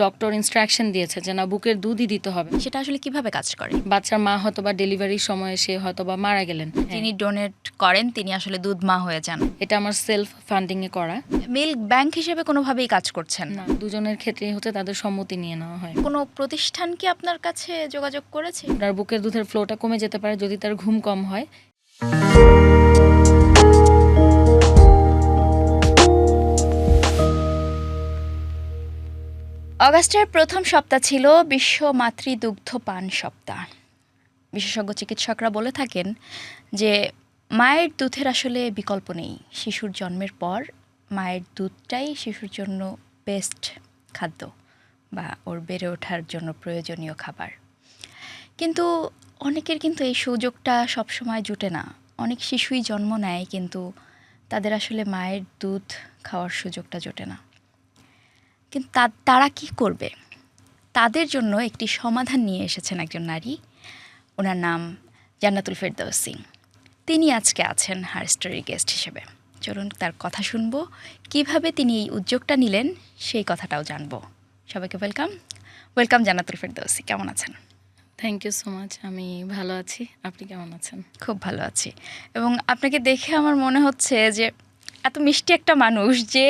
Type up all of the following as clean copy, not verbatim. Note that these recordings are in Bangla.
ডক্টর ইনস্ট্রাকশন দিয়েছে যে না বুকের দুধই দিতে হবে। সেটা আসলে কিভাবে কাজ করে? বাচ্চার মা হয়তো বা ডেলিভারির সময় সে হয়তো বা মারা গেলেন, যিনি ডোনেট করেন তিনি আসলে দুধ মা হয়ে যান। এটা আমার সেলফ ফান্ডিংয়ে করা। মিল্ক ব্যাংক হিসেবে কোনোভাবেই কাজ করছেন না, দুজনের ক্ষেত্রেই হচ্ছে তাদের সম্মতি নিয়ে নেওয়া হয়। কোনো প্রতিষ্ঠান কি আপনার কাছে যোগাযোগ করেছে? আপনার বুকের দুধের ফ্লোটা কমে যেতে পারে যদি তার ঘুম কম হয়। অগাস্টের প্রথম সপ্তাহ ছিল বিশ্ব মাতৃদুগ্ধ পান সপ্তাহ। বিশেষজ্ঞ চিকিৎসকরা বলে থাকেন যে মায়ের দুধের আসলে বিকল্প নেই। শিশুর জন্মের পর মায়ের দুধটাই শিশুর জন্য বেস্ট খাদ্য বা ওর বেড়ে ওঠার জন্য প্রয়োজনীয় খাবার। কিন্তু অনেকের কিন্তু এই সুযোগটা সবসময় জুটে না। অনেক শিশুই জন্ম নেয় কিন্তু তাদের আসলে মায়ের দুধ খাওয়ার সুযোগটা জোটে না। কিন্তু তারা কি করবে? তাদের জন্য একটি সমাধান নিয়ে এসেছেন একজন নারী। ওনার নাম জান্নাতুল ফেরদৌসী। তিনি আজকে আছেন হার স্টোরি গেস্ট হিসেবে। চলুন তার কথা শুনবো, কিভাবে তিনি এই উদ্যোগটা নিলেন সেই কথাটাও জানবো। সবাইকে ওয়েলকাম জান্নাতুল ফেরদৌসী। কেমন আছেন? Thank you so much. আমি ভালো আছি, আপনি কেমন আছেন? খুব ভালো আছি। এবং আপনাকে দেখে আমার মনে হচ্ছে যে এত মিষ্টি একটা মানুষ, যে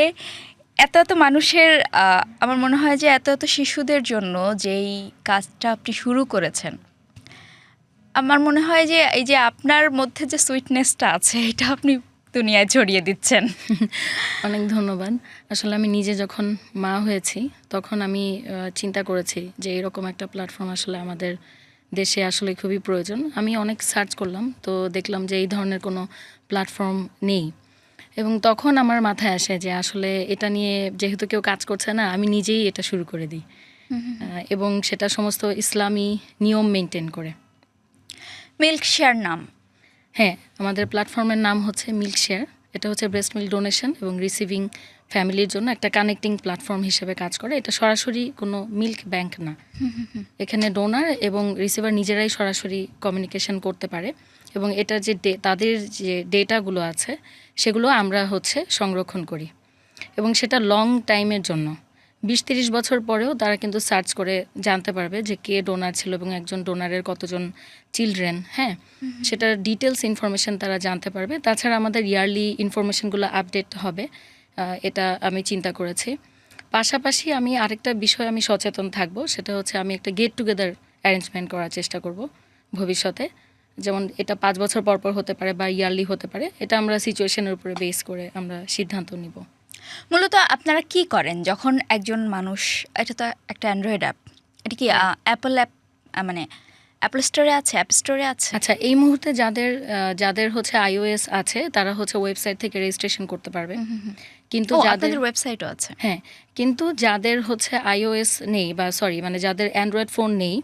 এত মানুষের আমার মনে হয় যে এত শিশুদের জন্য যেই কাজটা আপনি শুরু করেছেন, আমার মনে হয় যে এই যে আপনার মধ্যে যে সুইটনেসটা আছে এটা আপনি দুনিয়ায় ছড়িয়ে দিচ্ছেন। অনেক ধন্যবাদ। আসলে আমি নিজে যখন মা হয়েছি তখন আমি চিন্তা করেছি যে এরকম একটা প্ল্যাটফর্ম আসলে আমাদের দেশে আসলে খুবই প্রয়োজন। আমি অনেক সার্চ করলাম, তো দেখলাম যে এই ধরনের কোনো প্ল্যাটফর্ম নেই। এবং তখন আমার মাথায় আসে যে আসলে এটা নিয়ে যেহেতু কেউ কাজ করছে না, আমি নিজেই এটা শুরু করে দিই। এবং সেটা সমস্ত ইসলামী নিয়ম মেনটেন করে। মিল্ক শেয়ার নাম? হ্যাঁ, আমাদের প্ল্যাটফর্মের নাম হচ্ছে মিল্ক শেয়ার। এটা হচ্ছে ব্রেস্ট মিল্ক ডোনেশন এবং রিসিভিং ফ্যামিলির জন্য একটা কানেক্টিং প্ল্যাটফর্ম হিসেবে কাজ করে। এটা সরাসরি কোনো মিল্ক ব্যাংক না। এখানে ডোনার এবং রিসিভার নিজেরাই সরাসরি কমিউনিকেশন করতে পারে এবং এটা যে তাদের যে ডেটাগুলো আছে সেগুলো আমরা হচ্ছে সংরক্ষণ করি এবং সেটা লং টাইমের জন্য 20-30 বছর পরেও তারা কিন্তু সার্চ করে জানতে পারবে যে কে ডোনার ছিল এবং একজন ডোনারের কতজন চিলড্রেন। হ্যাঁ, সেটার ডিটেলস ইনফরমেশন তারা জানতে পারবে। তাছাড়া আমাদের ইয়ারলি ইনফরমেশনগুলো আপডেট হবে, এটা আমি চিন্তা করেছি। পাশাপাশি আমি আরেকটা বিষয় আমি সচেতন থাকবো, সেটা হচ্ছে আমি একটা গেট টুগেদার অ্যারেঞ্জমেন্ট করার চেষ্টা করব ভবিষ্যতে। যেমন এটা 5 বছর পর পর হতে পারে বা ইয়ারলি হতে পারে, এটা আমরা সিচুয়েশনের উপরে বেস করে আমরা সিদ্ধান্ত নিব। মূলত আপনারা কি করেন যখন একজন মানুষ, এটা তো একটা অ্যান্ড্রয়েড অ্যাপ, এটা কি অ্যাপল অ্যাপ, মানে অ্যাপল স্টোরে আছে, অ্যাপ স্টোরে আছে? আচ্ছা, এই মুহূর্তে যাদের হচ্ছে iOS আছে তারা হচ্ছে ওয়েবসাইট থেকে রেজিস্ট্রেশন করতে পারবে। কিন্তু আপনাদের ওয়েবসাইটও আছে? হ্যাঁ, কিন্তু যাদের হচ্ছে iOS নেই বা মানে যাদের অ্যান্ড্রয়েড ফোন নেই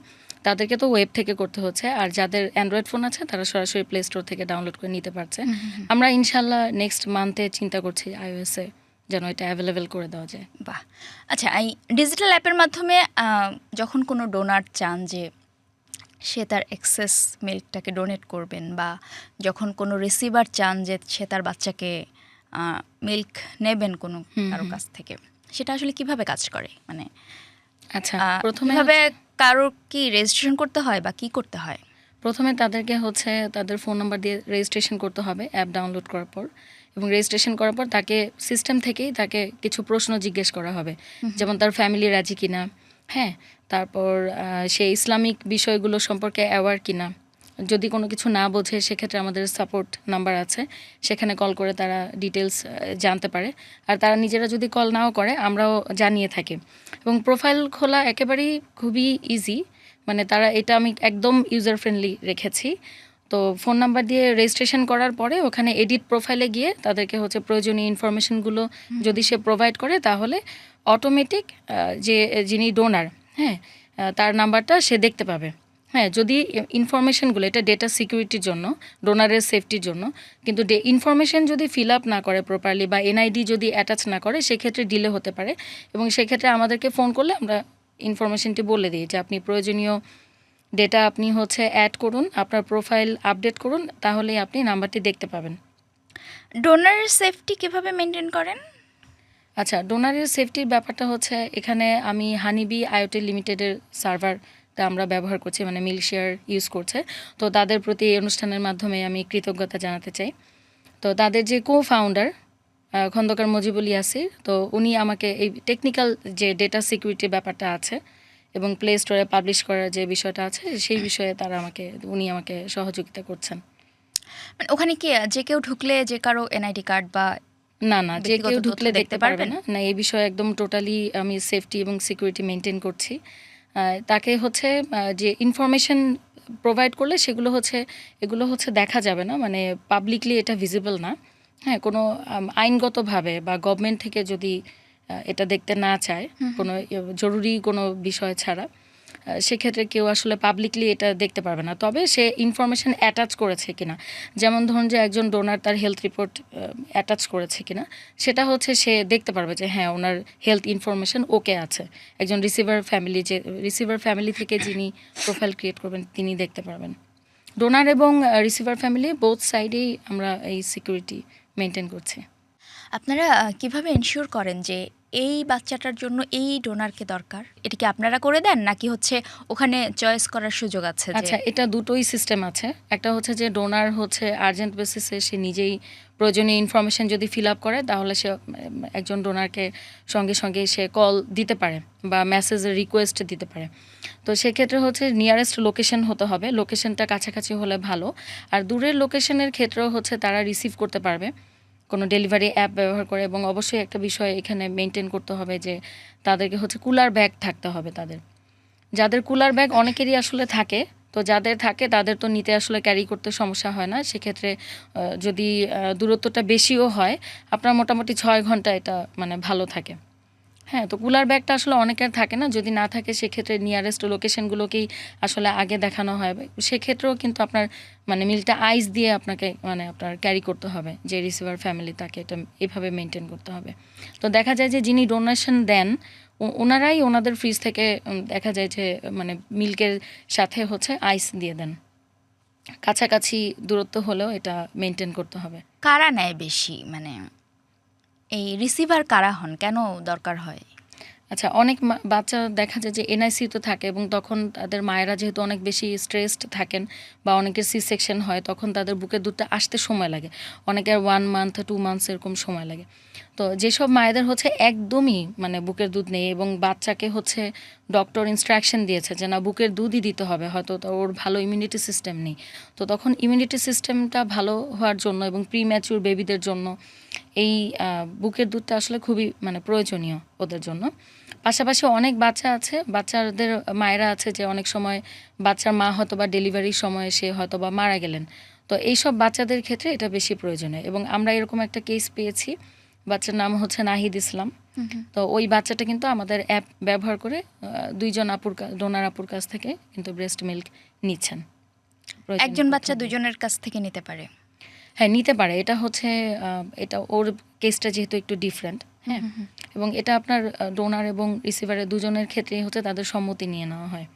তাদেরকে তো ওয়েব থেকে করতে হচ্ছে, আর যাদের অ্যান্ড্রয়েড ফোন আছে তারা সরাসরি প্লে স্টোর থেকে ডাউনলোড করে নিতে পারছে। আমরা ইনশাল্লাহ নেক্সট মান্থে চিন্তা করছি iOS-এ যেন এটা অ্যাভেলেবেল করে দেওয়া যায়। বাহ। আচ্ছা, এই ডিজিটাল অ্যাপের মাধ্যমে যখন কোনো ডোনার চান যে সে তার এক্সেস মিল্কটাকে ডোনেট করবেন, বা যখন কোনো রিসিভার চান যে সে তার বাচ্চাকে মিল্ক নেবেন কোনো কারো কাছ থেকে, সেটা আসলে কিভাবে কাজ করে? মানে আচ্ছা, প্রথমে কারোর কি রেজিস্ট্রেশন করতে হয় বা কি করতে হয়? প্রথমে তাদেরকে হচ্ছে তাদের ফোন নাম্বার দিয়ে রেজিস্ট্রেশন করতে হবে অ্যাপ ডাউনলোড করার পর, এবং রেজিস্ট্রেশন করার পর তাকে সিস্টেম থেকেই তাকে কিছু প্রশ্ন জিজ্ঞেস করা হবে, যেমন তার ফ্যামিলি রাজি কিনা, হ্যাঁ, তারপর সে ইসলামিক বিষয়গুলো সম্পর্কে অ্যাওয়ার কিনা। যদি কোনো কিছু না বোঝে সেক্ষেত্রে আমাদের সাপোর্ট নাম্বার আছে, সেখানে কল করে তারা ডিটেলস জানতে পারে। আর তারা নিজেরা যদি কল নাও করে আমরাও জানিয়ে থাকি। এবং প্রোফাইল খোলা একেবারেই খুবই ইজি, মানে তারা এটা আমি একদম ইউজার ফ্রেন্ডলি রেখেছি। তো ফোন নাম্বার দিয়ে রেজিস্ট্রেশন করার পরে ওখানে এডিট প্রোফাইলে গিয়ে তাদেরকে হচ্ছে প্রয়োজনীয় ইনফরমেশনগুলো যদি সে প্রোভাইড করে তাহলে অটোমেটিক যিনি ডোনার, হ্যাঁ, তার নাম্বারটা সে দেখতে পাবে। হ্যাঁ, যদি ইনফরমেশনগুলো, এটা ডেটা সিকিউরিটির জন্য, ডোনারের সেফটির জন্য, কিন্তু ইনফরমেশন যদি ফিল আপ না করে প্রপারলি বা এনআইডি যদি অ্যাটাচ না করে সেক্ষেত্রে ডিলে হতে পারে। এবং সেক্ষেত্রে আমাদেরকে ফোন করলে আমরা ইনফরমেশনটি বলে দিই যে আপনি প্রয়োজনীয় ডেটা আপনি হচ্ছে অ্যাড করুন, আপনার প্রোফাইল আপডেট করুন, তাহলেই আপনি নাম্বারটি দেখতে পাবেন। ডোনারের সেফটি কিভাবে মেনটেন করেন? আচ্ছা, ডোনারের সেফটির ব্যাপারটা হচ্ছে এখানে আমি হানিবি আইওটি লিমিটেডের সার্ভারটা আমরা ব্যবহার করছি, মানে মিল্ক শেয়ার ইউজ করছে। তো তাদের প্রতি এই অনুষ্ঠানের মাধ্যমে আমি কৃতজ্ঞতা জানাতে চাই। তো তাদের যে ফাউন্ডার খন্দকার মজিবুল ইয়াসির, তো উনি আমাকে এই টেকনিক্যাল যে ডেটা সিকিউরিটি ব্যাপারটা আছে এবং প্লে স্টোরে পাবলিশ করার যে বিষয়টা আছে সেই বিষয়ে উনি আমাকে সহযোগিতা করছেন। মানে ওখানে কি যে কেউ ঢুকলে যে কারো এনআইডি কার্ড বা না, না, যে ব্যক্তিগত কেউ তথ্য ঢুকলে দেখতে দেখতে পারবে পারবেন? না। না, এই বিষয়ে একদম টোটালি আমি সেফটি এবং সিকিউরিটি মেইনটেইন করছি। তাকে হচ্ছে যে ইনফরমেশন প্রোভাইড করলে এগুলো হচ্ছে দেখা যাবে না, মানে পাবলিকলি এটা ভিজিবল না। হ্যাঁ, কোনো আইনগতভাবে বা গভর্নমেন্ট থেকে যদি এটা দেখতে না চায়, কোনো জরুরি কোনো বিষয় ছাড়া, সেক্ষেত্রে কেউ আসলে পাবলিকলি এটা দেখতে পারবে না। তবে সে ইনফরমেশন অ্যাটাচ করেছে কিনা, যেমন ধরুন যে একজন ডোনার তার হেলথ রিপোর্ট অ্যাটাচ করেছে কিনা, সেটা হচ্ছে সে দেখতে পারবে যে হ্যাঁ, ওনার হেলথ ইনফরমেশন ওকে আছে। একজন রিসিভার ফ্যামিলি থেকে যিনি প্রোফাইল ক্রিয়েট করবেন তিনি দেখতে পারবেন। ডোনার এবং রিসিভার ফ্যামিলি বোথ সাইডেই আমরা এই সিকিউরিটি মেনটেন করছি। আপনারা কিভাবে এনশিওর করেন যে এই বাচ্চাটার জন্য এই ডোনারকে দরকার? এটা কি আপনারা করে দেন নাকি হচ্ছে ওখানে চয়েস করার সুযোগ আছে যে? আচ্ছা, এটা দুটোই সিস্টেম আছে। একটা হচ্ছে যে ডোনার হচ্ছে আর্জেন্ট বেসিসে সে নিজেই প্রয়োজনীয় ইনফরমেশন যদি ফিল আপ করে, তাহলে সে একজন ডোনারকে সঙ্গে সঙ্গে সে কল দিতে পারে বা মেসেজের রিকোয়েস্ট দিতে পারে। তো সেক্ষেত্রে হচ্ছে নিয়ারেস্ট লোকেশন হতে হবে, লোকেশনটা কাছাকাছি হলে ভালো। আর দূরের লোকেশনের ক্ষেত্রেও হচ্ছে তারা রিসিভ করতে পারবে কোনো ডেলিভারি অ্যাপ ব্যবহার করে। এবং অবশ্যই একটা বিষয় এখানে মেনটেন করতে হবে যে তাদেরকে হচ্ছে কুলার ব্যাগ থাকতে হবে তাদের। যাদের কুলার ব্যাগ অনেকেরই আসলে থাকে, তো যাদের থাকে তাদের তো নিতে আসলে ক্যারি করতে সমস্যা হয় না। সেক্ষেত্রে যদি দূরত্বটা বেশিও হয়, আপনার মোটামুটি 6 ঘন্টা এটা মানে ভালো থাকে। হ্যাঁ, তো কুলার ব্যাগটা আসলে অনেকের থাকে না, যদি না থাকে সেক্ষেত্রে নিয়ারেস্ট লোকেশনগুলোকেই আসলে আগে দেখানো হয়। সেক্ষেত্রেও কিন্তু আপনার মানে মিলটা আইস দিয়ে আপনাকে মানে আপনার ক্যারি করতে হবে, যে রিসিভার ফ্যামিলি তাকে এটা এভাবে মেনটেন করতে হবে। তো দেখা যায় যে যিনি ডোনেশন দেন ওনারাই ওনাদের ফ্রিজ থেকে দেখা যায় যে মানে মিল্কের সাথে হচ্ছে আইস দিয়ে দেন। কাছাকাছি দূরত্ব হলেও এটা মেনটেন করতে হবে। কারা নেয় বেশি, মানে এই রিসিভার কারা হন, কেন দরকার হয়? আচ্ছা, অনেক বাচ্চা দেখা যায় যে এনআইসি তো থাকে এবং তখন তাদের মায়েরা যেহেতু অনেক বেশি স্ট্রেসড থাকেন বা অনেকের সি সেকশন হয়, তখন তাদের বুকের দুধটা আসতে সময় লাগে। অনেকের 1 মান্থ 2 মান্থস এরকম সময় লাগে। তো যেসব মায়েদের হচ্ছে একদমই মানে বুকের দুধ নেই এবং বাচ্চাকে হচ্ছে ডক্টর ইনস্ট্রাকশন দিয়েছে যে না, বুকের দুধই দিতে হবে, হয়তো তো ওর ভালো ইমিউনিটি সিস্টেম নেই, তো তখন ইমিউনিটি সিস্টেমটা ভালো হওয়ার জন্য এবং প্রিম্যাচুর বেবিদের জন্য এই বুকের দুধটা আসলে খুবই মানে প্রয়োজনীয় ওদের জন্য। পাশাপাশি অনেক বাচ্চাদের মায়েরা আছে যে অনেক সময় বাচ্চার মা হয়তো বা ডেলিভারির সময় সে হয়তো বা মারা গেলেন। তো এইসব বাচ্চাদের ক্ষেত্রে এটা বেশি প্রয়োজনীয় এবং আমরা এরকম একটা কেস পেয়েছি। বাচ্চার নাম হচ্ছে নাহিদ ইসলাম। তো ওই বাচ্চাটা কিন্তু আমাদের অ্যাপ ব্যবহার করে 2 জন ডোনার আপুর কাছ থেকে কিন্তু ব্রেস্ট মিল্ক নিচ্ছেন। একজন বাচ্চা দুজনের কাছ থেকে নিতে পারে? হ্যাঁ, নিতে পারে। এটা হচ্ছে এটা ওর কেসটা যেহেতু একটু ডিফারেন্ট। হ্যাঁ, এবং এটা আপনার ডোনার এবং রিসিভারের দুজনের ক্ষেত্রে হচ্ছে তাদের সম্মতি নিয়ে নেওয়া হয়।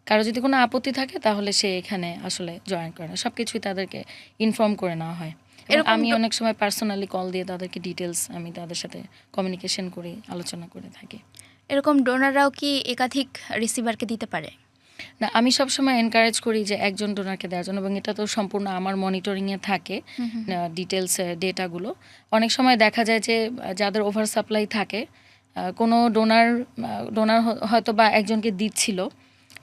কারো যদি কোনো আপত্তি থাকে তাহলে সে এখানে আসলে জয়েন করে না, সব কিছুই তাদেরকে ইনফর্ম করে নেওয়া হয়। এবং আমি অনেক সময় পার্সোনালি কল দিয়ে তাদেরকে ডিটেলস আমি তাদের সাথে কমিউনিকেশন করি, আলোচনা করে থাকি। এরকম ডোনাররাও কি একাধিক রিসিভারকে দিতে পারে? না, আমি সবসময় এনকারেজ করি যে একজন ডোনারকে দেওয়ার জন্য, এবং এটা তো সম্পূর্ণ আমার মনিটরিংয়ে থাকে ডিটেলস ডেটাগুলো। অনেক সময় দেখা যায় যে যাদের ওভার সাপ্লাই থাকে, কোনো ডোনার হয়তো বা একজনকে দিচ্ছিল,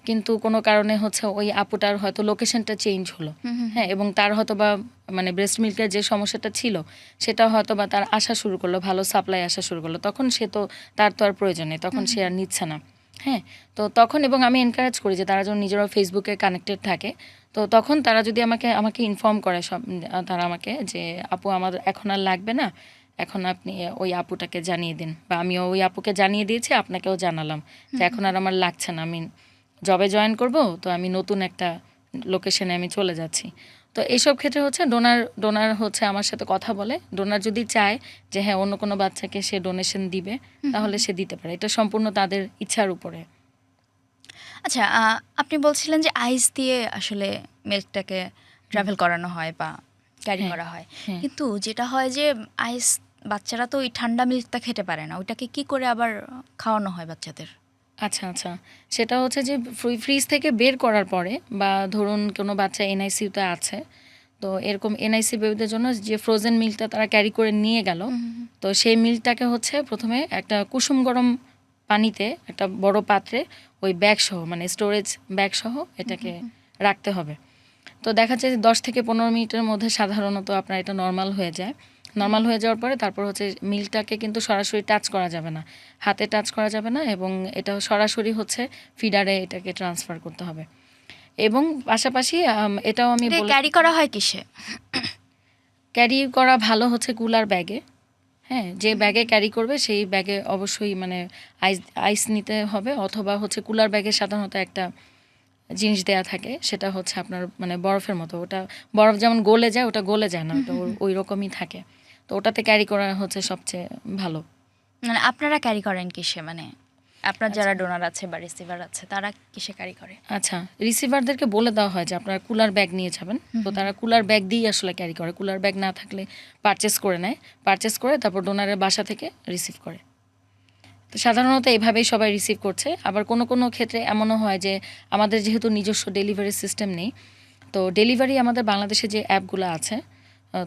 কিন্তু কোনো কারণে হচ্ছে ওই আপুটার হয়তো লোকেশনটা চেঞ্জ হলো। হ্যাঁ, এবং তার হয়তো বা মানে ব্রেস্ট মিল্কের যে সমস্যাটা ছিল সেটা হয়তো বা তার আসা শুরু করলো, ভালো সাপ্লাই আসা শুরু করলো, তখন তার তো আর প্রয়োজন নেই, তখন সে আর নিচ্ছে না। হ্যাঁ, তো তখন এবং আমি এনকারেজ করি যে তারা যেন নিজেরা ফেসবুকে কানেক্টেড থাকে। তো তখন তারা যদি আমাকে ইনফর্ম করে তারা আমাকে যে আপু আমাদের এখন আর লাগবে না, এখন আপনি ওই আপুটাকে জানিয়ে দিন, বা আমিও ওই আপুকে জানিয়ে দিয়েছি, আপনাকেও জানালাম যে এখন আর আমার লাগছে না, আমি জবে জয়েন করব, তো আমি নতুন একটা লোকেশনে আমি চলে যাচ্ছি। তো এইসব ক্ষেত্রে হচ্ছে ডোনার হচ্ছে আমার সাথে কথা বলে। ডোনার যদি চায় যে হ্যাঁ অন্য কোনো বাচ্চাকে সে ডোনেশন দিবে, তাহলে সে দিতে পারে। এটা সম্পূর্ণ তাদের ইচ্ছার উপরে। আচ্ছা, আপনি বলছিলেন যে আইস দিয়ে আসলে মিল্কটাকে ট্রাভেল করানো হয় বা ক্যারি করা হয়, কিন্তু যেটা হয় যে আইস বাচ্চারা তো ওই ঠান্ডা মিল্কটা খেতে পারে না, ওইটাকে কি করে আবার খাওয়ানো হয় বাচ্চাদের? আচ্ছা, আচ্ছা। সেটা হচ্ছে যে ফ্রিজ থেকে বের করার পরে বা ধরুন কোনো বাচ্চা এনআইসিইউতে আছে। তো এরকম এনআইসি বেবিদের জন্য যে ফ্রোজেন মিল্কটা তারা ক্যারি করে নিয়ে গেল। তো সেই মিল্কটাকে হচ্ছে প্রথমে একটা কুসুম গরম পানিতে একটা বড় পাত্রে ওই ব্যাগ সহ মানে স্টোরেজ ব্যাগ সহ এটাকে রাখতে হবে। তো দেখা যায় যে 10 থেকে 15 মিনিটের মধ্যে সাধারণত আপনার এটা নরমাল হয়ে যায়। নরমাল হয়ে যাওয়ার পরে তারপর হচ্ছে মিল্কটাকে কিন্তু সরাসরি টাচ করা যাবে না। হাতে টাচ করা যাবে না এবং এটা সরাসরি হচ্ছে ফিডারে এটাকে ট্রান্সফার করতে হবে। এবং পাশাপাশি এটাও আমি এটা ক্যারি করা হয় কিসে? ক্যারি করা ভালো হচ্ছে কুলার ব্যাগে। হ্যাঁ, যে ব্যাগে ক্যারি করবে সেই ব্যাগে অবশ্যই মানে আইস আইস নিতে হবে, অথবা হচ্ছে কুলার ব্যাগে সাধারণত একটা জিনিস দেয়া থাকে, সেটা হচ্ছে আপনার মানে বরফের মতো। ওটা বরফ যেমন গলে যায়, ওটা গলে যায় না, ওটা ওই রকমই থাকে। তো ওটাতে ক্যারি করা হচ্ছে সবচেয়ে ভালো। মানে আপনারা ক্যারি করেন কিসে, মানে আপনার যারা ডোনার আছে বা রিসিভার আছে তারা কিসে ক্যারি করে? আচ্ছা, রিসিভারদেরকে বলে দেওয়া হয় যে আপনারা কুলার ব্যাগ নিয়ে যাবেন। তো তারা কুলার ব্যাগ দিয়েই আসলে ক্যারি করে। কুলার ব্যাগ না থাকলে পারচেস করে নেয়। পারচেস করে তারপর ডোনারের বাসা থেকে রিসিভ করে। তো সাধারণত এভাবেই সবাই রিসিভ করছে। আবার কোনো কোনো ক্ষেত্রে এমনও হয় যে আমাদের যেহেতু নিজস্ব ডেলিভারি সিস্টেম নেই, তো ডেলিভারি আমাদের বাংলাদেশে যে অ্যাপগুলো আছে,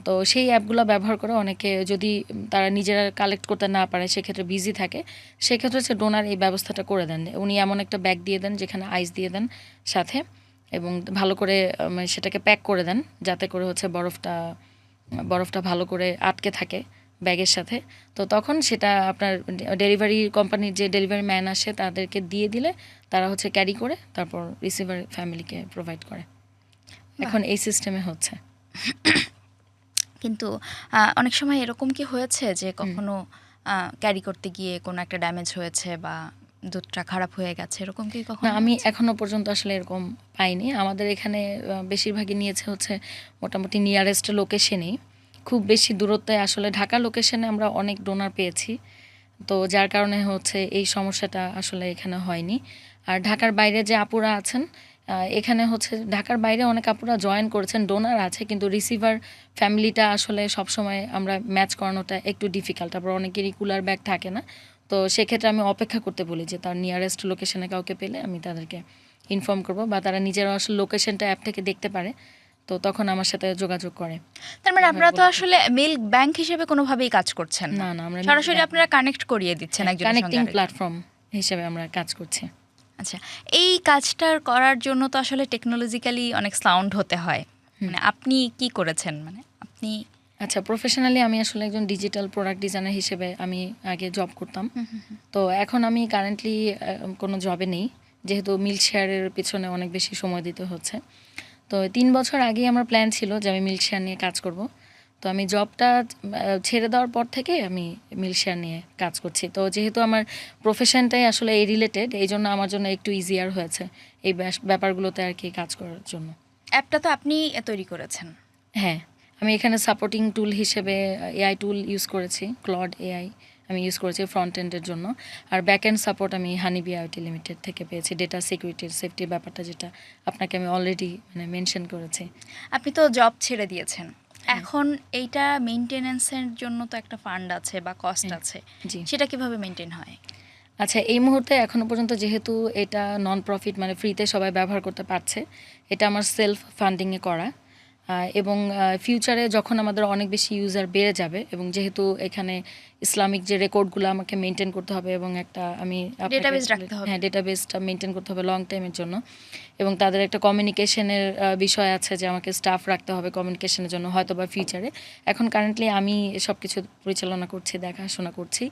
তো সেই অ্যাপগুলো ব্যবহার করে অনেকে যদি তারা নিজেরা কালেক্ট করতে না পারে, সেক্ষেত্রে বিজি থাকে, সেক্ষেত্রে হচ্ছে ডোনার এই ব্যবস্থাটা করে দেন। উনি এমন একটা ব্যাগ দিয়ে দেন যেখানে আইস দিয়ে দেন সাথে, এবং ভালো করে সেটাকে প্যাক করে দেন যাতে করে হচ্ছে বরফটা ভালো করে আটকে থাকে ব্যাগের সাথে। তো তখন সেটা আপনার ডেলিভারি কোম্পানির যে ডেলিভারি ম্যান আসে তাদেরকে দিয়ে দিলে তারা হচ্ছে ক্যারি করে তারপর রিসিভার ফ্যামিলিকে প্রোভাইড করে। এখন এই সিস্টেমে হচ্ছে। কিন্তু অনেক সময় এরকম কি হয়েছে যে কখনো ক্যারি করতে গিয়ে কোনো একটা ড্যামেজ হয়েছে বা দুধটা খারাপ হয়ে গেছে, এরকম কি না, কখনো আমি হয়েছে? এখনো পর্যন্ত আসলে এরকম পাইনি। আমাদের এখানে বেশিরভাগই নিয়েছে হচ্ছে মোটামুটি নিয়ারেস্ট লোকেশনেই। খুব বেশি দূরত্বে আসলে ঢাকা লোকেশনে আমরা অনেক ডোনার পেয়েছি। তো যার কারণে হচ্ছে এই সমস্যাটা আসলে এখানে হয়নি। আর ঢাকার বাইরে যে আপুরা আছেন, এখানে হচ্ছে ঢাকার বাইরে অনেক আপুরা জয়েন করেছেন, ডোনার আছে, কিন্তু রিসিভার ফ্যামিলিটা আসলে সবসময় আমরা ম্যাচ করানোটা একটু ডিফিকাল্ট। আবার অনেকেরই কুলার ব্যাগ থাকে না। তো সেক্ষেত্রে আমি অপেক্ষা করতে বলি যে তার নিয়ারেস্ট লোকেশনে কাউকে পেলে আমি তাদেরকে ইনফর্ম করব, বা তারা নিজেরা আসলে লোকেশনটা অ্যাপ থেকে দেখতে পারে, তো তখন আমার সাথে যোগাযোগ করে। তার মানে আপনারা তো আসলে মিল্ক ব্যাংক হিসেবে কোনোভাবেই কাজ করছেন না, না, না, আমরা সরাসরি আপনারা কানেক্ট করিয়ে দিচ্ছেন একজনের সঙ্গে কানেক্টিং আরেকজনের। প্ল্যাটফর্ম হিসেবে আমরা কাজ করছি। আচ্ছা, এই কাজটার করার জন্য তো আসলে টেকনোলজিক্যালি অনেক সাউন্ড হতে হয়, মানে আপনি কি করেছেন, মানে আপনি? আচ্ছা, প্রফেশনালি আমি আসলে একজন ডিজিটাল প্রোডাক্ট ডিজাইনার হিসেবে আমি আগে জব করতাম। তো এখন আমি কারেন্টলি কোনো জবে নেই, যেহেতু মিল্ক শেয়ারের পিছনে অনেক বেশি সময় দিতে হচ্ছে। তো 3 বছর আগেই আমার প্ল্যান ছিল যে আমি মিল্ক শেয়ার নিয়ে কাজ করব। তো আমি জবটা ছেড়ে দেওয়ার পর থেকে আমি মিল্ক শেয়ার নিয়ে কাজ করছি। তো যেহেতু আমার প্রফেশনটাই আসলে এই রিলেটেড, এই জন্য আমার জন্য একটু ইজিয়ার হয়েছে এই ব্যাপারগুলোতে আর কি কাজ করার জন্য। অ্যাপটা তো আপনি তৈরি করেছেন। হ্যাঁ, আমি এখানে সাপোর্টিং টুল হিসেবে এআই টুল ইউজ করেছি, ক্লড এআই আমি ইউজ করেছি ফ্রন্ট এন্ডের জন্য। আর ব্যাক এন্ড সাপোর্ট আমি হানিবি আইটি লিমিটেড থেকে পেয়েছি, ডেটা সিকিউরিটির সেফটির ব্যাপারটা যেটা আপনাকে আমি অলরেডি মানে মেনশন করেছি। আপনি তো জব ছেড়ে দিয়েছেন, এখন এইটা মেইনটেনেন্সের জন্য তো একটা ফান্ড আছে বা কস্ট আছে, জি। সেটা কিভাবে মেনটেন হয়? আচ্ছা, এই মুহূর্তে এখনো পর্যন্ত যেহেতু এটা নন প্রফিট মানে ফ্রিতে সবাই ব্যবহার করতে পারছে, এটা আমার সেলফ ফান্ডিংয়ে করা। এবং ফিউচারে যখন আমাদের অনেক বেশি ইউজার বেড়ে যাবে, এবং যেহেতু এখানে ইসলামিক যে রেকর্ডগুলো আমাকে মেনটেন করতে হবে, এবং একটা আমি ডেটাবেস রাখতে হবে। হ্যাঁ, ডেটাবেসটা মেনটেন করতে হবে লং টাইমের জন্য, এবং তাদের একটা কমিউনিকেশনের বিষয় আছে যে আমাকে স্টাফ রাখতে হবে কমিউনিকেশনের জন্য, হয়তো বা ফিউচারে। এখন কারেন্টলি আমি সব কিছু পরিচালনা করছি, দেখাশোনা করছি,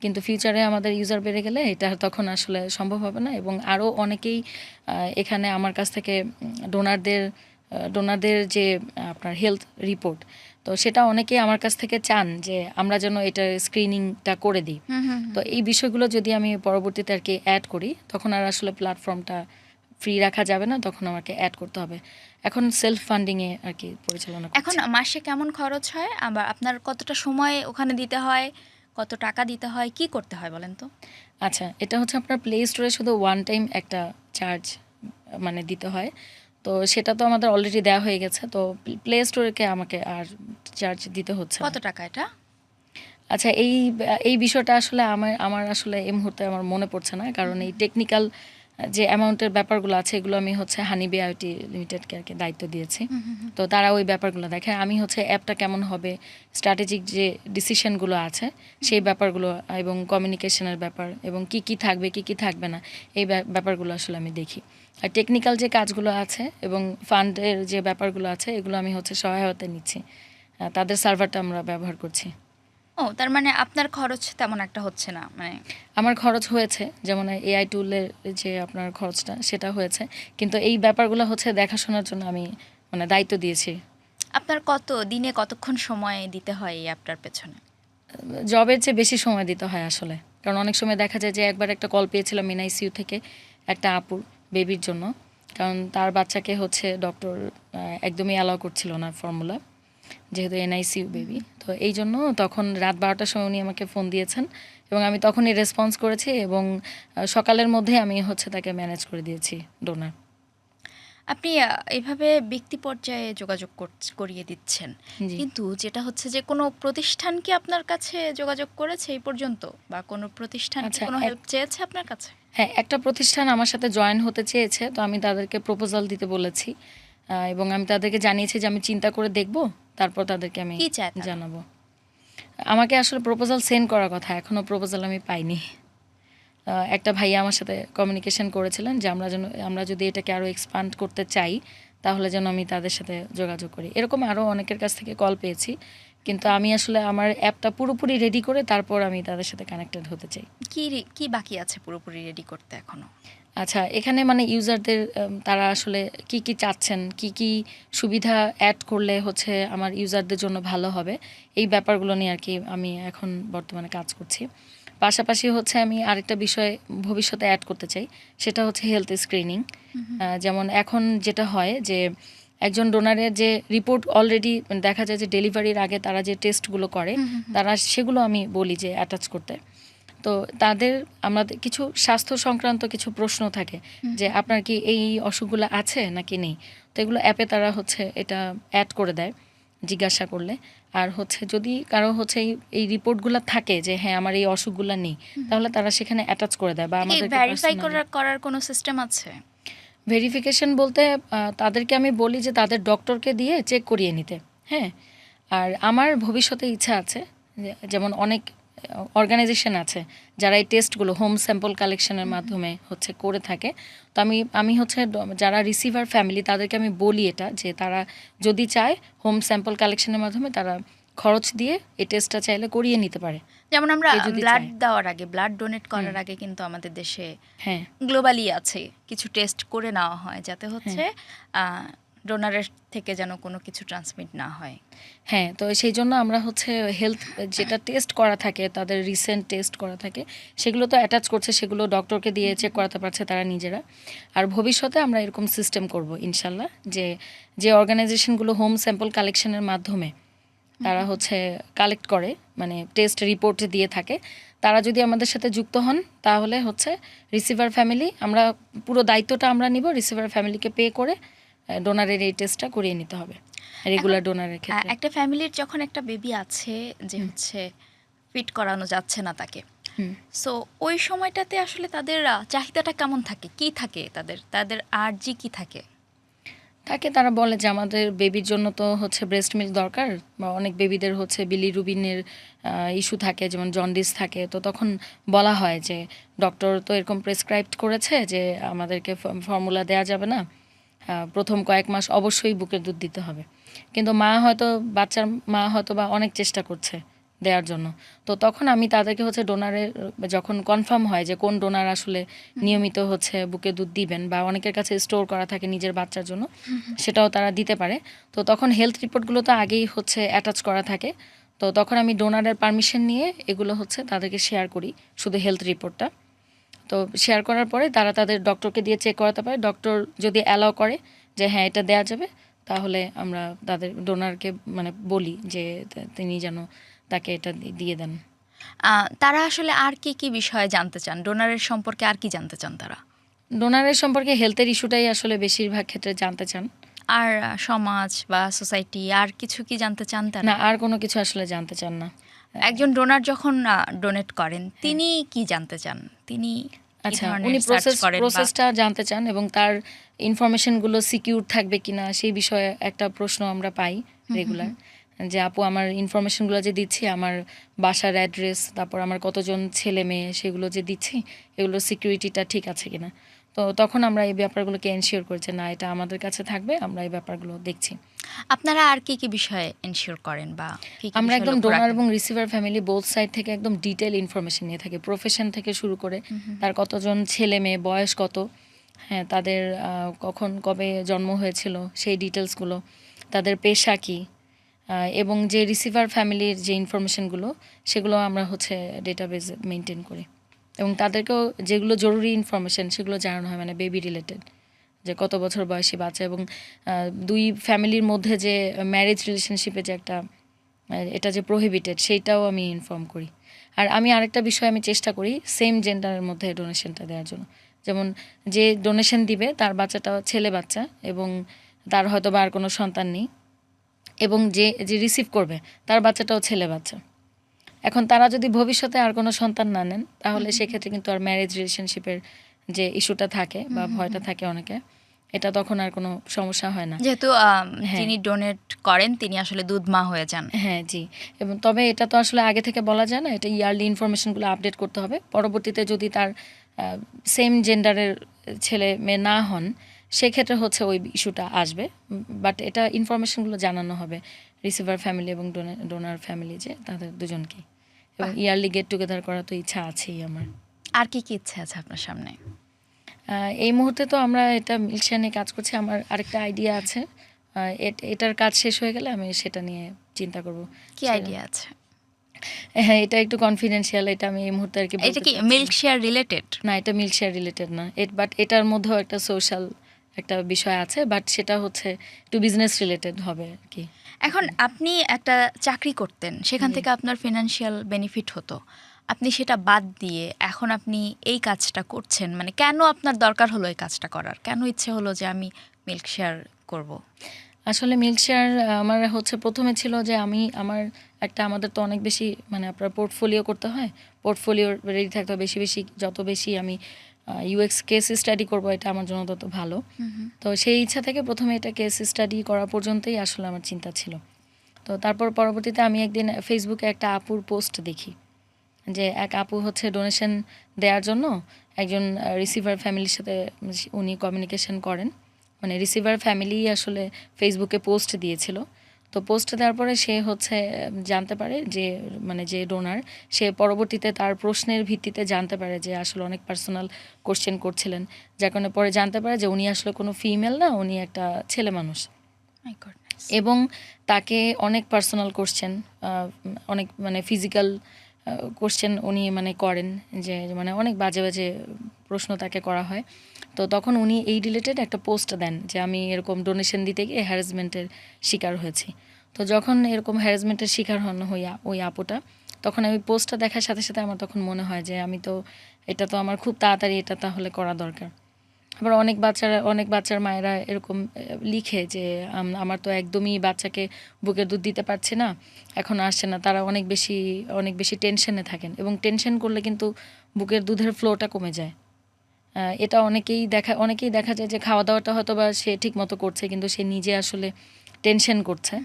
কিন্তু ফিউচারে আমাদের ইউজার বেড়ে গেলে এটা তখন আসলে সম্ভব হবে না। এবং আরও অনেকেই এখানে আমার কাছ থেকে ডোনারদের যে আপনার হেলথ রিপোর্ট, তো সেটা অনেকেই আমার কাছ থেকে চান যে আমরা যেন এটার স্ক্রিনিংটা করে দিই। তো এই বিষয়গুলো যদি আমি পরবর্তীতে আর কি অ্যাড করি, তখন আর আসলে প্ল্যাটফর্মটা ফ্রি রাখা যাবে না, তখন আমাকে অ্যাড করতে হবে। এখন সেলফ ফান্ডিংয়ে আর কি পরিচালনা এখন করছি। মাসে কেমন খরচ হয়, আবার আপনার কতটা সময় ওখানে দিতে হয়, কত টাকা দিতে হয়, কি করতে হয় বলেন তো? আচ্ছা, এটা হচ্ছে আপনার প্লে স্টোরে শুধু ওয়ান টাইম একটা চার্জ মানে দিতে হয়। তো সেটা তো আমাদের অলরেডি দেওয়া হয়ে গেছে, তো প্লে স্টোরকে আমাকে আর চার্জ দিতে হচ্ছে না। কত টাকা এটা? আচ্ছা, এই বিষয়টা আসলে আমার আসলে এই মুহূর্তে আমার মনে পড়ছে না, কারণ এই টেকনিক্যাল যে অ্যামাউন্টের ব্যাপারগুলো আছে এগুলো আমি হচ্ছে হানিবে আইওটি লিমিটেডকে আর কি দায়িত্ব দিয়েছি। তো তারা ওই ব্যাপারগুলো দেখে, আমি হচ্ছে অ্যাপটা কেমন হবে, স্ট্র্যাটেজিক যে ডিসিশনগুলো আছে সেই ব্যাপারগুলো এবং কমিউনিকেশনের ব্যাপার এবং কি কি থাকবে কি কি থাকবে না এই ব্যাপারগুলো আসলে আমি দেখি। আর টেকনিক্যাল যে কাজগুলো আছে এবং ফান্ডের যে ব্যাপারগুলো আছে এগুলো আমি হচ্ছে সহায়তা নিচ্ছি, তাদের সার্ভারটা আমরা ব্যবহার করছি। ও, তার মানে আপনার খরচ তেমন একটা হচ্ছে না, মানে আমার খরচ হয়েছে, যেমন এআই টুলের যে আপনার খরচটা সেটা হয়েছে, কিন্তু এই ব্যাপারগুলো হচ্ছে দেখাশোনার জন্য আমি মানে দায়িত্ব দিয়েছি। আপনার দিনে কতক্ষণ সময় দিতে হয় এই অ্যাপটার পেছনে? জবের চেয়ে বেশি সময় দিতে হয় আসলে, কারণ অনেক সময় দেখা যায় যে একবার একটা কল পেয়েছিলাম এনআইসিইউ থেকে একটা আপুর বেবির জন্য, কারণ তার বাচ্চাকে হচ্ছে ডক্টর একদমই অ্যালাউ করছিল না ফর্মুলা, যেহেতু এনআইসিইউ বেবি। তো এই জন্য তখন রাত 12টার সময় উনি আমাকে ফোন দিয়েছেন এবং আমি তখনই রেসপন্স করেছি এবং সকালের মধ্যে আমি হচ্ছে তাকে ম্যানেজ করে দিয়েছি ডোনার। আপনি এভাবে ব্যক্তি পর্যায়ে যোগাযোগ করিয়ে দিচ্ছেন, জি। কিন্তু যেটা হচ্ছে যে কোনো প্রতিষ্ঠান কি আপনার কাছে যোগাযোগ করেছে এই পর্যন্ত, বা কোনো প্রতিষ্ঠান কি আচ্ছা, কোনো হেল্প চেয়েছে আপনার কাছে? হ্যাঁ, একটা প্রতিষ্ঠান আমার সাথে জয়েন হতে চেয়েছে, তো আমি তাদেরকে প্রপোজাল দিতে বলেছি এবং আমি তাদেরকে জানিয়েছি যে আমি চিন্তা করে দেখব, তারপর তাদেরকে আমি কি চায় তারা? জানাবো। আমাকে আসলে প্রপোজাল সেন্ড করার কথা, এখনও প্রপোজাল আমি পাইনি। একটা ভাইয়া আমার সাথে কমিউনিকেশন করেছিলেন যে আমরা যদি এটাকে আরও এক্সপান্ড করতে চাই তাহলে যেন আমি তাদের সাথে যোগাযোগ করি। এরকম আরও অনেকের কাছ থেকে কল পেয়েছি, কিন্তু আমি আসলে আমার অ্যাপটা পুরোপুরি রেডি করে তারপর আমি তাদের সাথে কানেক্টেড হতে চাই। কি বাকি আছে পুরোপুরি রেডি করতে এখনো? আচ্ছা, এখানে মানে ইউজারদের তারা আসলে কি কি চাচ্ছেন, কি কি সুবিধা অ্যাড করলে হচ্ছে আমার ইউজারদের জন্য ভালো হবে, এই ব্যাপারগুলো নিয়ে আর কি আমি এখন বর্তমানে কাজ করছি। পাশাপাশি হচ্ছে আমি আরেকটা বিষয় ভবিষ্যতে অ্যাড করতে চাই, সেটা হচ্ছে হেলথ স্ক্রিনিং। যেমন এখন যেটা হয় যে একজন ডোনারের যে রিপোর্ট অলরেডি দেখা যায় যে ডেলিভারির আগে তারা যে টেস্টগুলো করে তারা সেগুলো আমি বলি যে অ্যাটাচ করতে। তো তাদের আমাদের কিছু স্বাস্থ্য সংক্রান্ত কিছু প্রশ্ন থাকে যে আপনার কি এই অসুখগুলো আছে নাকি নেই, তো এগুলো অ্যাপে তারা হচ্ছে এটা অ্যাড করে দেয় জিজ্ঞাসা করলে। আর হচ্ছে যদি কারো হচ্ছে এই রিপোর্টগুলো থাকে যে হ্যাঁ আমার এই অসুখগুলো নেই, তাহলে তারা সেখানে অ্যাটাচ করে দেয় বা আমাদের ভেরিফাই করার কোনো সিস্টেম আছে? ভেরিফিকেশন বলতে তাদেরকে আমি বলি যে তাদের ডক্টরকে দিয়ে চেক করিয়ে নিতে। হ্যাঁ, আর আমার ভবিষ্যতে ইচ্ছা আছে যেমন অনেক অর্গানাইজেশন আছে যারা এই টেস্টগুলো হোম স্যাম্পল কালেকশনের মাধ্যমে হচ্ছে করে থাকে। তো আমি হচ্ছে যারা রিসিভার ফ্যামিলি তাদেরকে আমি বলি এটা যে তারা যদি চায় হোম স্যাম্পল কালেকশনের মাধ্যমে তারা খরচ দিয়ে এই টেস্টটা চাইলে করিয়ে নিতে পারে। যেমন আমরা কেউ যদি ব্লাড চায়। দেওয়ার আগে, ব্লাড ডোনেট করার আগে কিন্তু আমাদের দেশে হ্যাঁ, গ্লোবালি আছে কিছু টেস্ট করে নেওয়া হয় যাতে হচ্ছে ডোনারের থেকে যেন কোনো কিছু ট্রান্সমিট না হয়। হ্যাঁ, তো সেই জন্য আমরা হচ্ছে হেলথ যেটা টেস্ট করা থাকে তাদের রিসেন্ট টেস্ট করা থাকে সেগুলো তো অ্যাটাচ করছে, সেগুলো ডক্টরকে দিয়ে চেক করাতে পারছে তারা নিজেরা। আর ভবিষ্যতে আমরা এরকম সিস্টেম করব ইনশাল্লাহ, যে অর্গানাইজেশনগুলো হোম স্যাম্পল কালেকশনের মাধ্যমে তারা হচ্ছে কালেক্ট করে মানে টেস্ট রিপোর্ট দিয়ে থাকে, তারা যদি আমাদের সাথে যুক্ত হন তাহলে হচ্ছে রিসিভার ফ্যামিলি আমরা পুরো দায়িত্বটা আমরা নিব, রিসিভার ফ্যামিলিকে পে করে ডোনারের এই টেস্টটা করিয়ে নিতে হবে রেগুলার ডোনারের ক্ষেত্রে। একটা ফ্যামিলির যখন একটা বেবি আছে যে হচ্ছে ফিট করানো যাচ্ছে না তাকে, সো ওই সময়টাতে আসলে তাদের চাহিদাটা কেমন থাকে, কি থাকে তাদের আর্জি কি থাকে? তারা বলে যে আমাদের বেবির জন্য তো হচ্ছে ব্রেস্ট মিল্ক দরকার, বা অনেক বেবিদের হচ্ছে বিলিরুবিনের ইস্যু থাকে, যেমন জন্ডিস থাকে। তো তখন বলা হয় যে ডক্টর তো এরকম প্রেসক্রাইব করেছে যে আমাদেরকে ফর্মুলা দেওয়া যাবে না, প্রথম কয়েক মাস অবশ্যই বুকের দুধ দিতে হবে। কিন্তু বাচ্চার মা হয়তো বা অনেক চেষ্টা করছে দেওয়ার জন্য, তো তখন আমি তাদেরকে হচ্ছে ডোনারের যখন কনফার্ম হয় যে কোন ডোনার আসলে নিয়মিত হচ্ছে বুকে দুধ দিবেন বা অনেকের কাছে স্টোর করা থাকে নিজের বাচ্চার জন্য, সেটাও তারা দিতে পারে। তো তখন হেলথ রিপোর্টগুলো তো আগেই হচ্ছে অ্যাটাচ করা থাকে, তো তখন আমি ডোনারের পারমিশন নিয়ে এগুলো হচ্ছে তাদেরকে শেয়ার করি, শুধু হেলথ রিপোর্টটা। তো শেয়ার করার পরে তারা তাদের ডক্টরকে দিয়ে চেক করাতে পারে, ডক্টর যদি অ্যালাউ করে যে হ্যাঁ এটা দেওয়া যাবে, তাহলে আমরা তাদের ডোনারকে মানে বলি যে তিনি যেন তাকে এটা দিয়ে দেন। তারা আসলে আর কি বিষয়ে জানতে চান, ডোনারের সম্পর্কে আর কি জানতে চান তারা? ডোনারের সম্পর্কে হেলথের ইস্যুটাই আসলে বেশিরভাগ ক্ষেত্রে জানতে চান। আর সমাজ বা সোসাইটি আর কিছু কি জানতে চান তারা? না, আর কোনো কিছু আসলে জানতে চান না। একজন ডোনার যখন ডোনেট করেন তিনি কি জানতে চান, তিনি কি আচ্ছা, ধরনের উনি সার্চ করেন বা প্রসেসটা জানতে চান এবং তার ইনফরমেশনগুলো সিকিউর থাকবে কিনা সেই বিষয়ে একটা প্রশ্ন আমরা পাই রেগুলার, যে আপু আমার ইনফরমেশনগুলো যে দিচ্ছি, আমার বাসার অ্যাড্রেস, তারপর আমার কতজন ছেলে মেয়ে সেগুলো যে দিচ্ছি, এগুলোর সিকিউরিটিটা ঠিক আছে কিনা। তো তখন আমরা এই ব্যাপারগুলোকে এনশিওর করছি, না এটা আমাদের কাছে থাকবে, আমরা এই ব্যাপারগুলো দেখছি। আপনারা আর কি কি বিষয়ে এনশিওর করেন বা কি কি আমরা বিষয়ে একদম লক্ষ্য ডোনার রাখেন? এবং রিসিভার ফ্যামিলি বোথ সাইড থেকে একদম ডিটেল ইনফরমেশন নিয়ে থাকি, প্রফেশন থেকে শুরু করে তার কতজন ছেলে মেয়ে, বয়স কত, হ্যাঁ তাদের কখন কবে জন্ম হয়েছিল সেই ডিটেলসগুলো, তাদের পেশা কী, এবং যে রিসিভার ফ্যামিলির যে ইনফরমেশনগুলো সেগুলো আমরা হচ্ছে ডেটাবেজ মেনটেন করি, এবং তাদেরকেও যেগুলো জরুরি ইনফরমেশন সেগুলো জানানো হয়, মানে বেবি রিলেটেড, যে কত বছর বয়সী বাচ্চা, এবং দুই ফ্যামিলির মধ্যে যে ম্যারেজ রিলেশনশিপে যে একটা এটা যে প্রহিবিটেড সেইটাও আমি ইনফর্ম করি। আর আমি আরেকটা বিষয় আমি চেষ্টা করি সেম জেন্ডারের মধ্যে ডোনেশনটা দেওয়ার জন্য, যেমন যে ডোনেশন দিবে তার বাচ্চাটা ছেলে বাচ্চা এবং তার হয়তো বা আর কোনো সন্তান নেই, এবং যে যে রিসিভ করবে তার বাচ্চাটাও ছেলে বাচ্চা। এখন তারা যদি ভবিষ্যতে আর কোনো সন্তান না নেন তাহলে সেক্ষেত্রে কিন্তু আর ম্যারেজ রিলেশনশিপের যে ইস্যুটা থাকে বা ভয়টা থাকে অনেকে, এটা তখন আর কোনো সমস্যা হয় না। যেহেতু হ্যাঁ। যিনি ডোনেট করেন তিনি আসলে দুধ মা হয়ে যান। হ্যাঁ জি, এবং তবে এটা তো আসলে আগে থেকে বলা যায় না, এটা ইয়ারলি ইনফরমেশনগুলো আপডেট করতে হবে। পরবর্তীতে যদি তার সেম জেন্ডারের ছেলে মেয়ে না হন সেক্ষেত্রে হচ্ছে ওই ইস্যুটা আসবে, বাট এটা ইনফরমেশনগুলো জানানো হবে রিসিভার ফ্যামিলি এবং ডোনার ফ্যামিলি, যে তাদের দুজনকে। এবং ইয়ারলি গেট টুগেদার করার তো ইচ্ছা আছেই আমার। আর কি কি ইচ্ছে আছে আপনার সামনে? এই মুহূর্তে তো আমরা এটা মিলশিয়া নিয়ে কাজ করছি, আমার আরেকটা আইডিয়া আছে, এটার কাজ শেষ হয়ে গেলে আমি সেটা নিয়ে চিন্তা করব। কি আইডিয়া আছে? হ্যাঁ, এটা একটু কনফিডেন্সিয়াল, এটা আমি এই মুহূর্তে আর কি এটা কি মিল্ক শেয়ার রিলেটেড? না, এটা মিল্ক শেয়ার রিলেটেড না, বাট এটার মধ্যেও একটা সোশ্যাল একটা বিষয় আছে, বাট সেটা হচ্ছে একটু বিজনেস রিলেটেড হবে আর কি। এখন আপনি একটা চাকরি করতেন, সেখান থেকে আপনার ফিনান্সিয়াল বেনিফিট হতো, আপনি সেটা বাদ দিয়ে এখন আপনি এই কাজটা করছেন, মানে কেন আপনার দরকার হলো এই কাজটা করার? কেন ইচ্ছে হলো যে আমি মিল্ক শেয়ার করব? আসলে মিল্ক শেয়ার আমার হচ্ছে প্রথমে ছিল যে আমাদের তো অনেক বেশি, মানে আপনার পোর্টফোলিও করতে হয়, পোর্টফোলিও রেডি থাকতে হয় বেশি বেশি, যত বেশি আমি ইউএক্স কেস স্টাডি করবো এটা আমার জন্য তত ভালো। তো সেই ইচ্ছা থেকে প্রথমে এটা কেস স্টাডি করা পর্যন্তই আসলে আমার চিন্তা ছিল। তো তারপর পরবর্তীতে আমি একদিন ফেসবুকে একটা আপুর পোস্ট দেখি, যে এক আপু হচ্ছে ডোনেশন দেওয়ার জন্য একজন রিসিভার ফ্যামিলির সাথে উনি কমিউনিকেশন করেন, মানে রিসিভার ফ্যামিলি আসলে ফেসবুকে পোস্ট দিয়েছিল। তো পোস্ট দেওয়ার পরে সে হচ্ছে জানতে পারে যে, মানে যে ডোনার, সে পরবর্তীতে তার প্রশ্নের ভিত্তিতে জানতে পারে যে আসলে অনেক পার্সোনাল কোশ্চেন করছিলেন, যার কারণে পরে জানতে পারে যে উনি আসলে কোনো ফিমেল না, উনি একটা ছেলে মানুষ। My goodness. এবং তাকে অনেক পার্সোনাল কোশ্চেন, অনেক মানে ফিজিক্যাল কোশ্চেন উনি মানে করেন, যে মানে অনেক বাজে বাজে প্রশ্ন তাকে করা হয়। তো তখন উনি এই রিলেটেড একটা পোস্ট দেন যে আমি এরকম ডোনেশন দিতে গিয়ে হ্যারাসমেন্টের শিকার হয়েছি। তো যখন এরকম হ্যারাসমেন্টের শিকার হন ওই আপুটা, তখন আমি পোস্টটা দেখার সাথে সাথে আমার তখন মনে হয় যে এটা তো আমার খুব তাড়াতাড়ি এটা তাহলে করা দরকার। আবার অনেক বাচ্চার মায়েরা এরকম লিখে যে আমার তো একদমই বাচ্চাকে বুকের দুধ দিতে পারছে না, এখন আসছে না, তারা অনেক বেশি টেনশনে থাকেন, এবং টেনশন করলে কিন্তু বুকের দুধের ফ্লোটা কমে যায়। এটা অনেকেই দেখা যায় যে খাওয়া দাওয়াটা হয়তো বা সে ঠিক মতো করছে কিন্তু সে নিজে আসলে টেনশন করছে,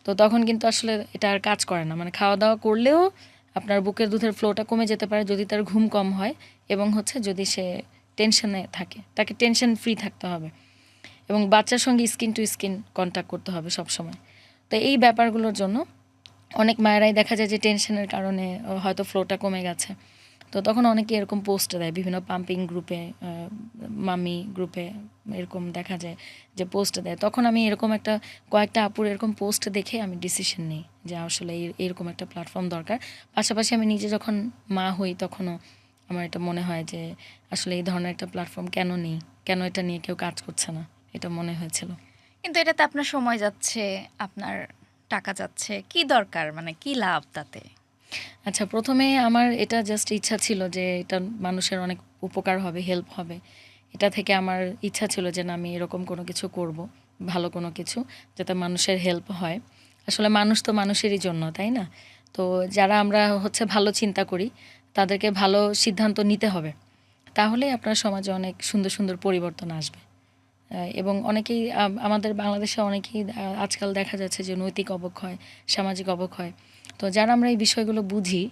তো তখন কিন্তু আসলে এটা আর কাজ করে না, মানে খাওয়া দাওয়া করলেও আপনার বুকের দুধের ফ্লোটা কমে যেতে পারে যদি তার ঘুম কম হয়, এবং হচ্ছে যদি সে টেনশনে থাকে, তাকে টেনশন ফ্রি থাকতে হবে, এবং বাচ্চার সঙ্গে স্কিন টু স্কিন কন্ট্যাক্ট করতে হবে সবসময়। তো এই ব্যাপারগুলোর জন্য অনেক মায়েরাই দেখা যায় যে টেনশনের কারণে হয়তো ফ্লোটা কমে গেছে, তো তখন অনেকে এরকম পোস্ট দেয় বিভিন্ন পাম্পিং গ্রুপে, মামি গ্রুপে এরকম দেখা যায় যে পোস্ট দেয়। তখন আমি এরকম কয়েকটা আপুর এরকম পোস্ট দেখে আমি ডিসিশন নিই যে আসলে এরকম একটা প্ল্যাটফর্ম দরকার। পাশাপাশি আমি নিজে যখন মা হই তখনও আমার এটা মনে হয় যে আসলে এই ধরনের একটা প্ল্যাটফর্ম কেন এটা নিয়ে কেউ কাজ করছে না, এটা মনে হয়েছিল। কিন্তু এটাতে আপনার সময় যাচ্ছে, আপনার টাকা যাচ্ছে, কি দরকার, মানে কি লাভ তাতে? আচ্ছা, প্রথমে আমার এটা জাস্ট ইচ্ছা ছিল যে এটা মানুষের অনেক উপকার হবে, হেল্প হবে, এটা থেকে আমার ইচ্ছা ছিল যে না আমি এরকম কোনো কিছু করব, ভালো কোনো কিছু যাতে মানুষের হেল্প হয়। আসলে মানুষ তো মানুষেরই জন্য, তাই না? তো যারা আমরা হচ্ছে ভালো চিন্তা করি তাদেরকে ভালো সিদ্ধান্ত নিতে হবে, তাহলে আপনার সমাজে অনেক সুন্দর সুন্দর পরিবর্তন আসবে। এবং অনেকেই আমাদের বাংলাদেশে অনেকেই আজকাল দেখা যাচ্ছে যে নৈতিক অবক্ষয়, সামাজিক অবক্ষয়। তো যারা আমরা এই বিষয়গুলো বুঝি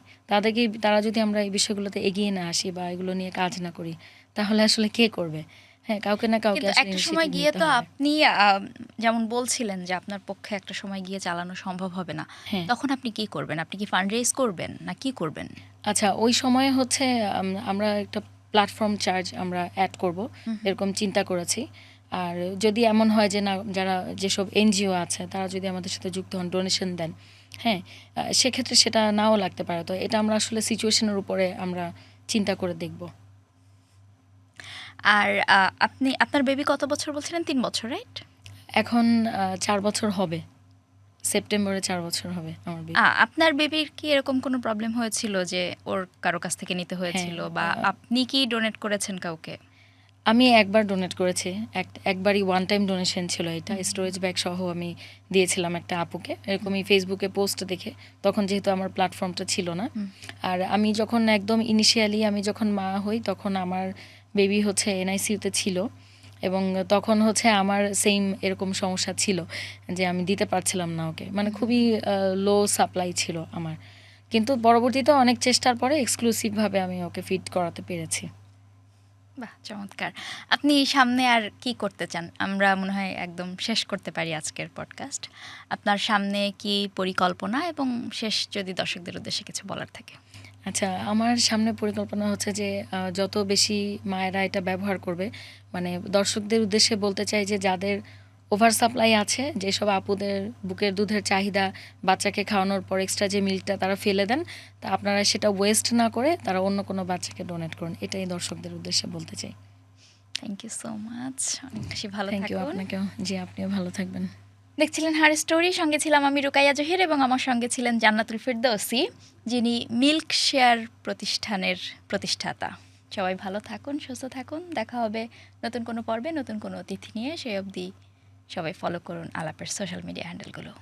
তারা যদি আমরা এই বিষয়গুলোতে এগিয়ে না আসি বা এগুলো নিয়ে কাজ না করি, তাহলে আসলে কে করবে? হ্যাঁ, কাউকে না কাউকে কিন্তু আসলে একটা সময় ইনিশিয়েটিভ গিয়ে নিতে তো হবে। আপনি যেমন বলছিলেন যে আপনার পক্ষে একটা সময় গিয়ে চালানো সম্ভব হবে না, হ্যাঁ। তখন আপনি কি করবেন? আপনি কি ফান্ড রেজ করবেন না কি করবেন? আচ্ছা, ওই সময়ে হচ্ছে আমরা একটা প্ল্যাটফর্ম চার্জ আমরা অ্যাড করব, এরকম চিন্তা করেছি। আর যদি এমন হয় যে না, যারা যেসব এনজিও আছে তারা যদি আমাদের সাথে যুক্ত হন, ডোনেশন দেন, হ্যাঁ, সেক্ষেত্রে সেটা নাও লাগতে পারে। তো এটা আমরা আসলে সিচুয়েশনের উপরে আমরা চিন্তা করে দেখব। আর আপনি আপনার বেবি কত বছর বলছিলেন? ৩ বছর, রাইট? এখন ৪ বছর হবে, সেপ্টেম্বরে ৪ বছর হবে আমার বেবি। আপনার বেবির কি এরকম কোনো প্রবলেম হয়েছিল যে ওর কারো কাছ থেকে নিতে হয়েছিল, হ্যাঁ, বা আপনি কি ডোনেট করেছেন কাউকে? আমি একবার ডোনেট করেছি, একবারই ওয়ান টাইম ডোনেশন ছিল এটা। স্টোরেজ ব্যাগ সহ আমি দিয়েছিলাম একটা আপুকে, এরকমই ফেসবুকে পোস্ট দেখে। তখন যেহেতু আমার প্ল্যাটফর্মটা ছিল না, আর আমি যখন একদম ইনিশিয়ালি আমি যখন মা হই তখন আমার বেবি হচ্ছে এনআইসিইউতে ছিল, এবং তখন হচ্ছে আমার সেম এরকম সমস্যা ছিল যে আমি দিতে পারছিলাম না ওকে, মানে খুবই লো সাপ্লাই ছিল আমার। কিন্তু পরবর্তীতে অনেক চেষ্টার পরে এক্সক্লুসিভভাবে আমি ওকে ফিড করাতে পেরেছি। বাহ, চমৎকার! আপনি সামনে আর কি করতে চান? আমরা মনে হয় একদম শেষ করতে পারি আজকের পডকাস্ট। আপনার সামনে কি পরিকল্পনা, এবং শেষ যদি দর্শকদের উদ্দেশ্যে কিছু বলার থাকে? আচ্ছা, আমার সামনে পরিকল্পনা হচ্ছে যে যত বেশি মায়েরা এটা ব্যবহার করবে, মানে দর্শকদের উদ্দেশ্যে বলতে চাই যে যাদের ওভার সাপ্লাই আছে, যেসব আপুদের বুকের দুধের চাহিদা, বাচ্চাকে খাওয়ানোর পর এক্সট্রা যে মিল্কটা তারা ফেলে দেন, তা আপনারা সেটা ওয়েস্ট না করে তারা অন্য কোনো বাচ্চাকে ডোনেট করুন, এটাই দর্শকদের উদ্দেশ্যে বলতে চাই। Thank you so much. অনেক বেশি ভালো থ্যাংক ইউ থাকুন। আপনাকেও। জি, আপনিও ভালো থাকবেন। দেখছিলেন হার স্টোরি, সঙ্গে ছিলাম আমি রুকাইয়া জহির, এবং আমার সঙ্গে ছিলেন জান্নাতুল ফেরদৌসী, যিনি মিল্ক শেয়ার প্রতিষ্ঠানের প্রতিষ্ঠাতা। সবাই ভালো থাকুন, সুস্থ থাকুন। দেখা হবে নতুন কোনো পর্বে, নতুন কোনো অতিথি নিয়ে। সেই অবধি সবাই ফলো করুন আলাপের সোশ্যাল মিডিয়া হ্যান্ডেলগুলো।